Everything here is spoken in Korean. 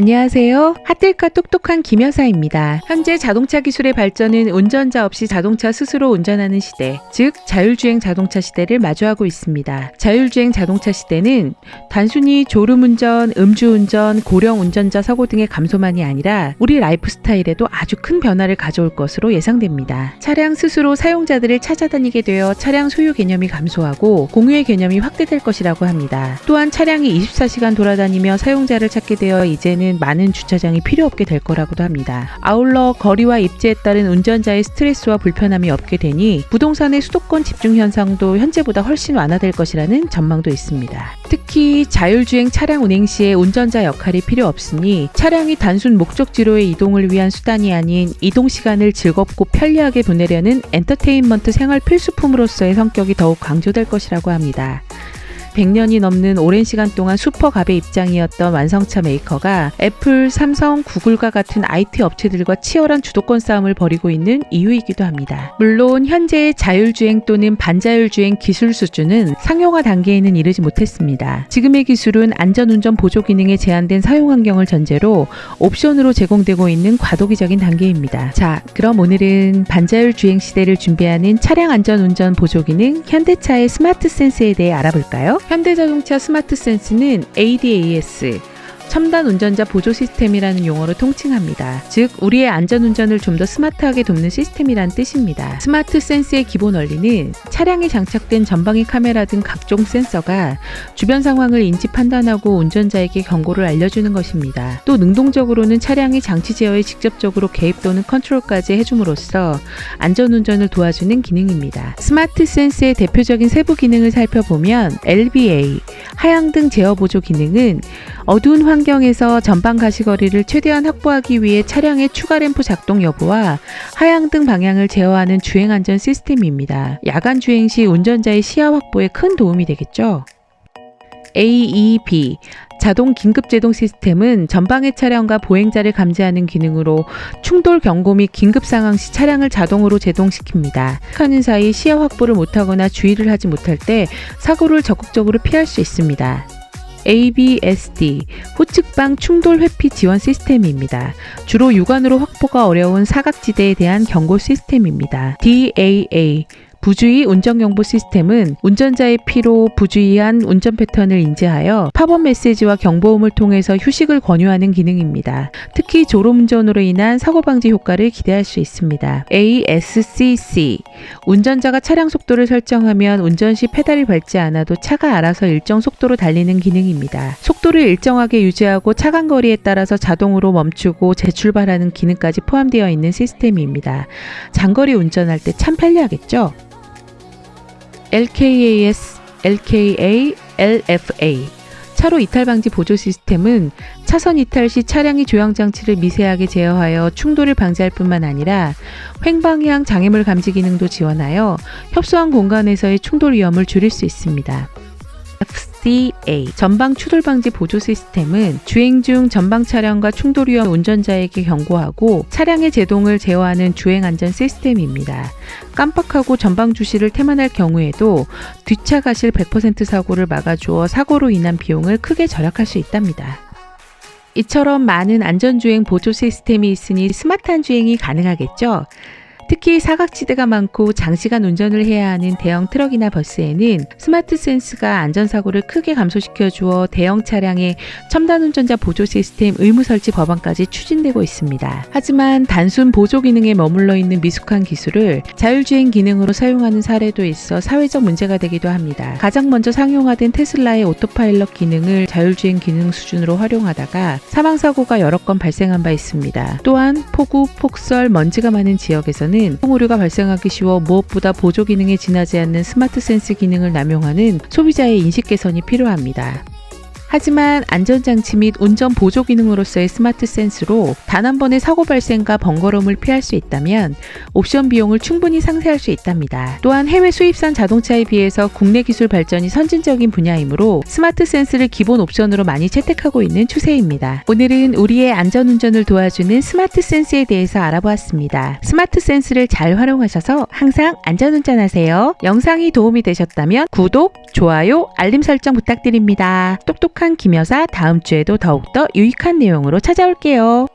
안녕하세요. 핫들카 똑똑한 김여사입니다. 현재 자동차 기술의 발전은 운전자 없이 자동차 스스로 운전하는 시대, 즉 자율주행 자동차 시대를 마주하고 있습니다. 자율주행 자동차 시대는 단순히 졸음운전, 음주운전, 고령 운전자 사고 등의 감소만이 아니라 우리 라이프 스타일에도 아주 큰 변화를 가져올 것으로 예상됩니다. 차량 스스로 사용자들을 찾아다니게 되어 차량 소유 개념이 감소하고 공유의 개념이 확대될 것이라고 합니다. 또한 차량이 24시간 돌아다니며 사용자를 찾게 되어 이제는 많은 주차장이 필요 없게 될 거라고도 합니다. 아울러 거리와 입지에 따른 운전자의 스트레스와 불편함이 없게 되니 부동산의 수도권 집중 현상도 현재보다 훨씬 완화될 것이라는 전망도 있습니다. 특히 자율주행 차량 운행 시에 운전자 역할이 필요 없으니 차량이 단순 목적지로의 이동을 위한 수단이 아닌 이동 시간을 즐겁고 편리하게 보내려는 엔터테인먼트 생활 필수품으로서의 성격이 더욱 강조될 것이라고 합니다. 100년이 넘는 오랜 시간 동안 슈퍼갑의 입장이었던 완성차 메이커가 애플, 삼성, 구글과 같은 IT 업체들과 치열한 주도권 싸움을 벌이고 있는 이유이기도 합니다. 물론 현재의 자율주행 또는 반자율주행 기술 수준은 상용화 단계에는 이르지 못했습니다. 지금의 기술은 안전운전 보조 기능에 제한된 사용 환경을 전제로 옵션으로 제공되고 있는 과도기적인 단계입니다. 자, 그럼 오늘은 반자율주행 시대를 준비하는 차량 안전운전 보조 기능 현대차의 스마트 센스에 대해 알아볼까요? 현대자동차 스마트 센스는 ADAS, 첨단 운전자 보조 시스템이라는 용어로 통칭합니다. 즉, 우리의 안전운전을 좀 더 스마트하게 돕는 시스템이란 뜻입니다. 스마트 센스의 기본 원리는 차량에 장착된 전방위 카메라 등 각종 센서가 주변 상황을 인지 판단하고 운전자에게 경고를 알려주는 것입니다. 또 능동적으로는 차량의 장치 제어에 직접적으로 개입 또는 컨트롤까지 해줌으로써 안전운전을 도와주는 기능입니다. 스마트 센스의 대표적인 세부 기능을 살펴보면 LBA, 하향등 제어 보조 기능은 어두운 환경에서 전방 가시거리를 최대한 확보하기 위해 차량의 추가 램프 작동 여부와 하향등 방향을 제어하는 주행안전 시스템입니다. 야간 주행 시 운전자의 시야 확보에 큰 도움이 되겠죠. AEB, 자동 긴급 제동 시스템은 전방의 차량과 보행자를 감지하는 기능으로 충돌 경고 및 긴급 상황 시 차량을 자동으로 제동시킵니다. 하는 사이 시야 확보를 못하거나 주의를 하지 못할 때 사고를 적극적으로 피할 수 있습니다. ABSD, 후측방 충돌 회피 지원 시스템입니다. 주로 육안으로 확보가 어려운 사각지대에 대한 경고 시스템입니다. DAA, 부주의 운전경보 시스템은 운전자의 피로 부주의한 운전 패턴을 인지하여 팝업 메시지와 경보음을 통해서 휴식을 권유하는 기능입니다. 특히 졸음운전으로 인한 사고 방지 효과를 기대할 수 있습니다. ASCC, 운전자가 차량 속도를 설정하면 운전 시 페달을 밟지 않아도 차가 알아서 일정 속도로 달리는 기능입니다. 속도를 일정하게 유지하고 차간 거리에 따라서 자동으로 멈추고 재출발하는 기능까지 포함되어 있는 시스템입니다. 장거리 운전할 때 참 편리하겠죠? LKAS, LKA, LFA 차로 이탈 방지 보조 시스템은 차선 이탈 시 차량이 조형 장치를 미세하게 제어하여 충돌을 방지할 뿐만 아니라 횡방향 장애물 감지 기능도 지원하여 협소한 공간에서의 충돌 위험을 줄일 수 있습니다. FCA, 전방 추돌 방지 보조 시스템은 주행 중 전방 차량과 충돌 위험 운전자에게 경고하고 차량의 제동을 제어하는 주행 안전 시스템입니다. 깜빡하고 전방 주시를 태만할 경우에도 뒷차 가실 100% 사고를 막아주어 사고로 인한 비용을 크게 절약할 수 있답니다. 이처럼 많은 안전주행 보조 시스템이 있으니 스마트한 주행이 가능하겠죠? 특히 사각지대가 많고 장시간 운전을 해야 하는 대형 트럭이나 버스에는 스마트 센스가 안전사고를 크게 감소시켜 주어 대형 차량의 첨단 운전자 보조 시스템 의무 설치 법안까지 추진되고 있습니다. 하지만 단순 보조 기능에 머물러 있는 미숙한 기술을 자율주행 기능으로 사용하는 사례도 있어 사회적 문제가 되기도 합니다. 가장 먼저 상용화된 테슬라의 오토파일럿 기능을 자율주행 기능 수준으로 활용하다가 사망사고가 여러 건 발생한 바 있습니다. 또한 폭우, 폭설, 먼지가 많은 지역에서는 오류가 발생하기 쉬워 무엇보다 보조 기능에 지나지 않는 스마트 센스 기능을 남용하는 소비자의 인식 개선이 필요합니다. 하지만 안전장치 및 운전 보조 기능으로서의 스마트 센스로 단 한 번의 사고 발생과 번거로움을 피할 수 있다면 옵션 비용을 충분히 상쇄할 수 있답니다. 또한 해외 수입산 자동차에 비해서 국내 기술 발전이 선진적인 분야이므로 스마트 센스를 기본 옵션으로 많이 채택하고 있는 추세입니다. 오늘은 우리의 안전운전을 도와주는 스마트 센스에 대해서 알아보았습니다. 스마트 센스를 잘 활용하셔서 항상 안전운전하세요. 영상이 도움이 되셨다면 구독, 좋아요, 알림 설정 부탁드립니다. 똑똑한 똑똑한 김여사 다음 주에도 더욱더 유익한 내용으로 찾아올게요.